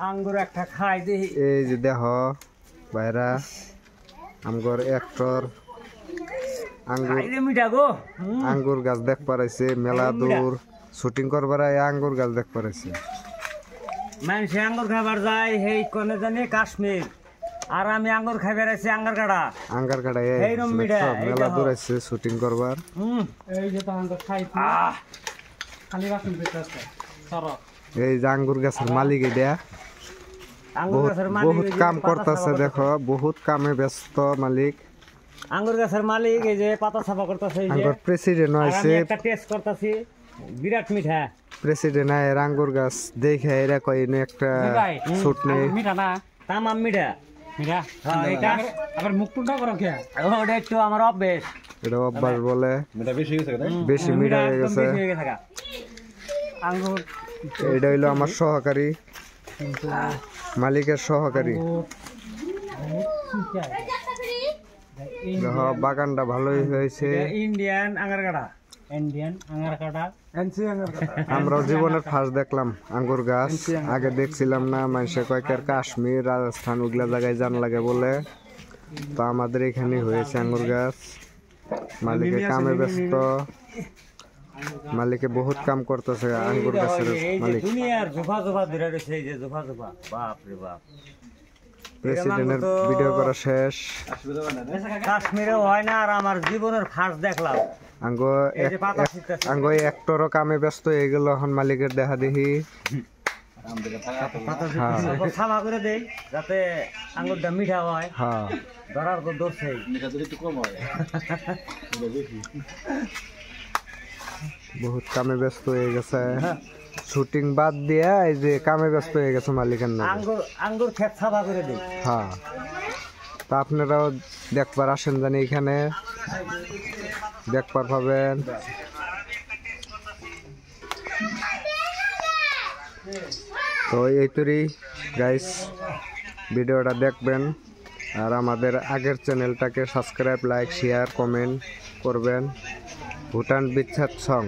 আঙ্গুর একটা খাই দেখি। এই যে দেখ ভাইরা আমগর একটর আঙ্গুর গাছ দেখ পারাইছে মেলা দূর শুটিং করবার আঙ্গুর গাছ দেখ পারাইছে মানুষ আঙ্গুর খাবার যায় সেই কোনে জানি কাশ্মীর আর আমি আঙ্গুর খাইবার আছি আঙ্গার কাটা মেলা দূর আছে শুটিং করবার এই যে তো আঙ্গুর খাই খালি বাসন পেতে এই যে আঙ্গুর গাছের মালিক এটা বহুত কাম করতেছে দেখো বহুত কামে ব্যস্ত মালিক আঙ্গুর গাছের মালিক এই যে পাতা সাফা করতেছে আঙ্গুর প্রেসিডেন্ট হইছে একটা টেস্ট করতেছি বিরাট মিঠা প্রেসিডেন্ট আয়ের আঙ্গুর গাছ দেখে এরা কই একটা শুট নেই মিঠা না তামাম মিঠা মিঠা হ্যাঁ এটা আবার মুখটুটা করো কি ওটা একটু আমার অভ্যাস এটা অভ্যাস বলে মিঠা বেশি হয়ে গেছে বেশি মিঠা হয়ে গেছে আঙ্গুর এটা হইলো আমার সহকারী মালিকের সহকারী বাগানটা ভালোই হয়েছে ইন্ডিয়ান আঙ্গার কাটা আমরা জীবনের ফার্স্ট দেখলাম আঙ্গুর গাছ আগে দেখছিলাম না মানুষের কয়েকের কাশ্মীর রাজস্থান ওগুলা জায়গায় জান লাগে বলে তো আমাদের এখানে হয়েছে আঙ্গুর গাছ মালিকে কামে ব্যস্ত মালিকে বহুত কাম করতেছে আঙ্গুর গাছের মালিক প্রেসিডেন্টের ভিডিও করা শেষ কাশ্মীরে হয় না আর আমার জীবনের ফার্স্ট দেখলাম আঙ্গ একটরও কামে ব্যস্ত হয়ে গেল এখন মালিকের দেখা দেখি সামা করে দেই যাতে আঙ্গুরটা মিঠা হয় ধরার তো দোষ নেই বহুত কামে ব্যস্ত হয়ে গেছে শুটিং বাদ দিয়া এই যে কামে ব্যস্ত হয়ে গেছে মালিকের নাম আঙ্গুর ক্ষেত সাফা করে দেই হ্যাঁ তা আপনারাও দেখবার আসেন জানি এখানে দেখবার পাবেন তো এই তরি গাইস ভিডিওটা দেখবেন আর আমাদের আগের চ্যানেলটাকে সাবস্ক্রাইব লাইক শেয়ার কমেন্ট করবেন ভুটান বিখ্যাত সং